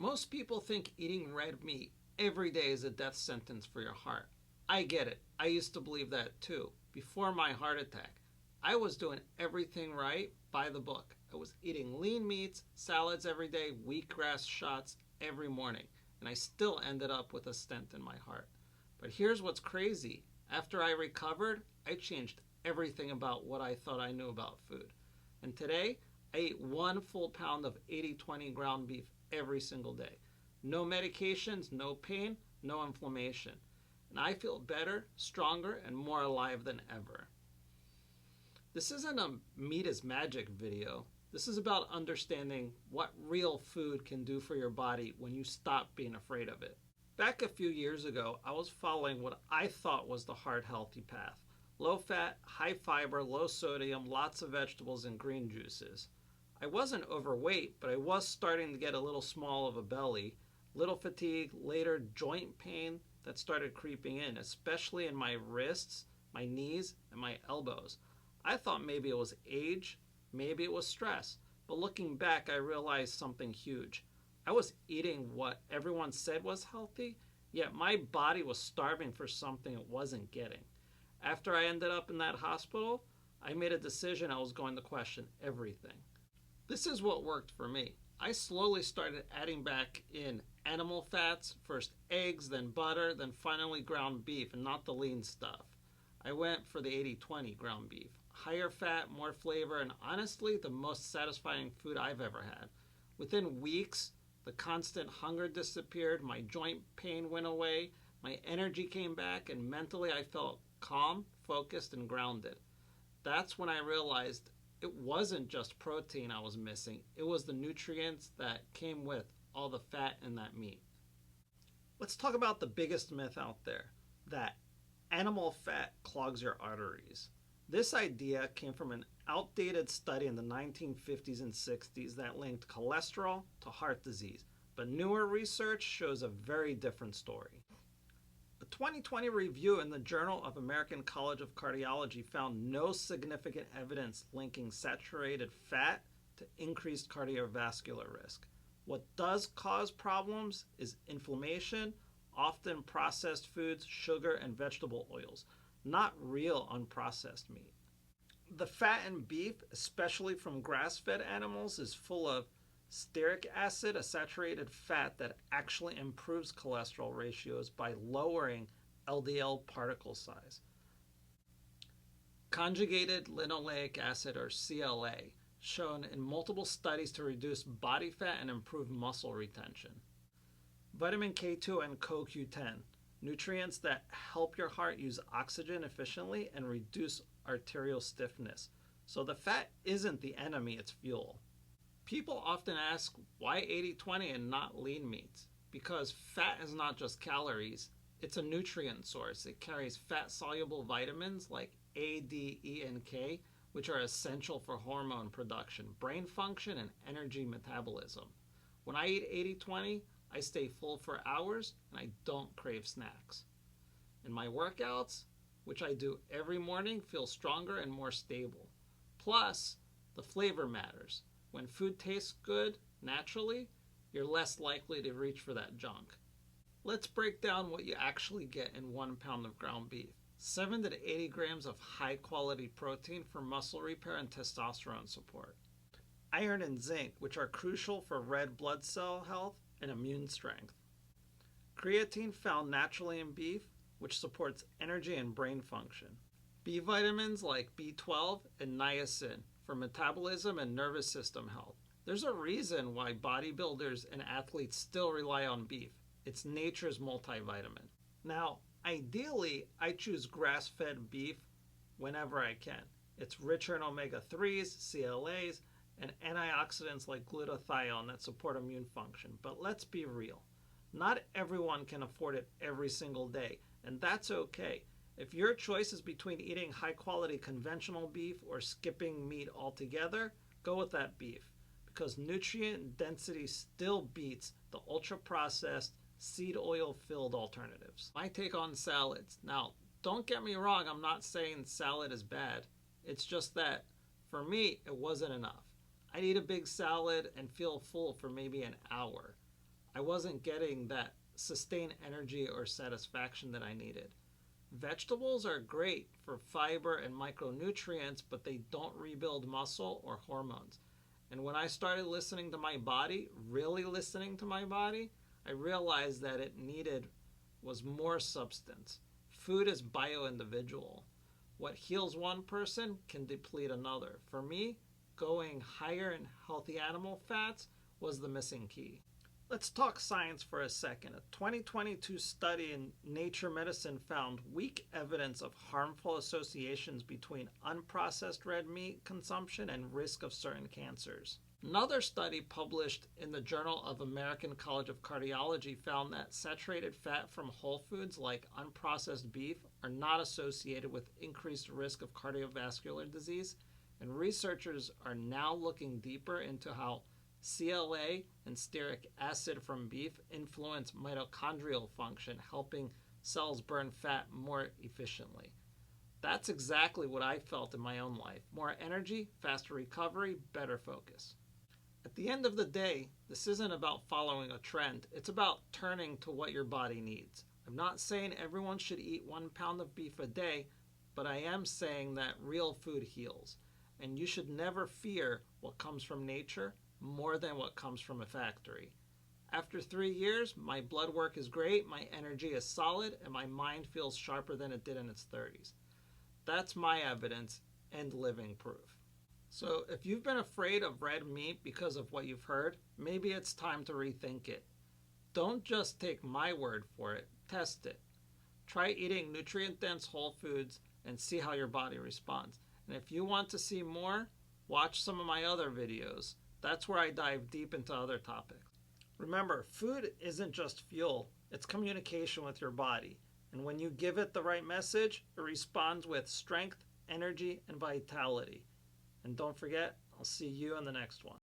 Most people think eating red meat every day is a death sentence for your heart. I get it. I used to believe that too. Before my heart attack, I was doing everything right by the book. I was eating lean meats, salads every day, wheatgrass shots every morning, and I still ended up with a stent in my heart. But here's what's crazy. After I recovered, I changed everything about what I thought I knew about food. And today, I eat 1 full pound of 80/20 ground beef every single day. No medications, no pain, no inflammation. And I feel better, stronger, and more alive than ever. This isn't a meat is magic video. This is about understanding what real food can do for your body when you stop being afraid of it. Back a few years ago, I was following what I thought was the heart healthy path. Low fat, high fiber, low sodium, lots of vegetables and green juices. I wasn't overweight, but I was starting to get a little small of a belly, little fatigue, later joint pain that started creeping in, especially in my wrists, my knees, and my elbows. I thought maybe it was age, maybe it was stress, but looking back, I realized something huge. I was eating what everyone said was healthy, yet my body was starving for something it wasn't getting. After I ended up in that hospital, I made a decision I was going to question everything. This is what worked for me. I slowly started adding back in animal fats, first eggs, then butter, then finally ground beef, and not the lean stuff. I went for the 80/20 ground beef. Higher fat, more flavor, and honestly, the most satisfying food I've ever had. Within weeks, the constant hunger disappeared, my joint pain went away, my energy came back, and mentally I felt calm, focused, and grounded. That's when I realized it wasn't just protein I was missing, it was the nutrients that came with all the fat in that meat. Let's talk about the biggest myth out there, that animal fat clogs your arteries. This idea came from an outdated study in the 1950s and 60s that linked cholesterol to heart disease, but newer research shows a very different story. A 2020 review in the Journal of American College of Cardiology found no significant evidence linking saturated fat to increased cardiovascular risk. What does cause problems is inflammation, often processed foods, sugar, and vegetable oils, not real unprocessed meat. The fat in beef, especially from grass-fed animals, is full of stearic acid, a saturated fat that actually improves cholesterol ratios by lowering LDL particle size. Conjugated linoleic acid, or CLA, shown in multiple studies to reduce body fat and improve muscle retention. Vitamin K2 and CoQ10, nutrients that help your heart use oxygen efficiently and reduce arterial stiffness. So the fat isn't the enemy, it's fuel. People often ask, why 80/20 and not lean meats? Because fat is not just calories, it's a nutrient source. It carries fat-soluble vitamins like A, D, E, and K, which are essential for hormone production, brain function, and energy metabolism. When I eat 80/20, I stay full for hours and I don't crave snacks. And my workouts, which I do every morning, feel stronger and more stable. Plus, the flavor matters. When food tastes good, naturally, you're less likely to reach for that junk. Let's break down what you actually get in 1 pound of ground beef. 70 to 80 grams of high-quality protein for muscle repair and testosterone support. Iron and zinc, which are crucial for red blood cell health and immune strength. Creatine found naturally in beef, which supports energy and brain function. B vitamins like B12 and niacin for metabolism and nervous system health. There's a reason why bodybuilders and athletes still rely on beef. It's nature's multivitamin. Now, ideally, I choose grass-fed beef whenever I can. It's richer in omega-3s, CLAs, and antioxidants like glutathione that support immune function. But let's be real. Not everyone can afford it every single day, and that's okay. If your choice is between eating high-quality conventional beef or skipping meat altogether, go with that beef, because nutrient density still beats the ultra-processed, seed oil-filled alternatives. My take on salads. Now, don't get me wrong, I'm not saying salad is bad. It's just that, for me, it wasn't enough. I'd eat a big salad and feel full for maybe an hour. I wasn't getting that sustained energy or satisfaction that I needed. Vegetables are great for fiber and micronutrients, but they don't rebuild muscle or hormones. And when I started listening to my body, really listening to my body, I realized that it needed was more substance. Food is bio-individual. What heals one person can deplete another. For me, going higher in healthy animal fats was the missing key. Let's talk science for a second. A 2022 study in Nature Medicine found weak evidence of harmful associations between unprocessed red meat consumption and risk of certain cancers. Another study published in the Journal of American College of Cardiology found that saturated fat from whole foods like unprocessed beef are not associated with increased risk of cardiovascular disease, and researchers are now looking deeper into how CLA and stearic acid from beef influence mitochondrial function, helping cells burn fat more efficiently. That's exactly what I felt in my own life. More energy, faster recovery, better focus. At the end of the day, this isn't about following a trend. It's about turning to what your body needs. I'm not saying everyone should eat 1 pound of beef a day, but I am saying that real food heals. And you should never fear what comes from nature more than what comes from a factory. After 3 years, my blood work is great, my energy is solid, and my mind feels sharper than it did in its 30s. That's my evidence and living proof. So if you've been afraid of red meat because of what you've heard, maybe it's time to rethink it. Don't just take my word for it, test it. Try eating nutrient-dense whole foods and see how your body responds. And if you want to see more, watch some of my other videos. That's where I dive deep into other topics. Remember, food isn't just fuel, it's communication with your body. And when you give it the right message, it responds with strength, energy, and vitality. And don't forget, I'll see you in the next one.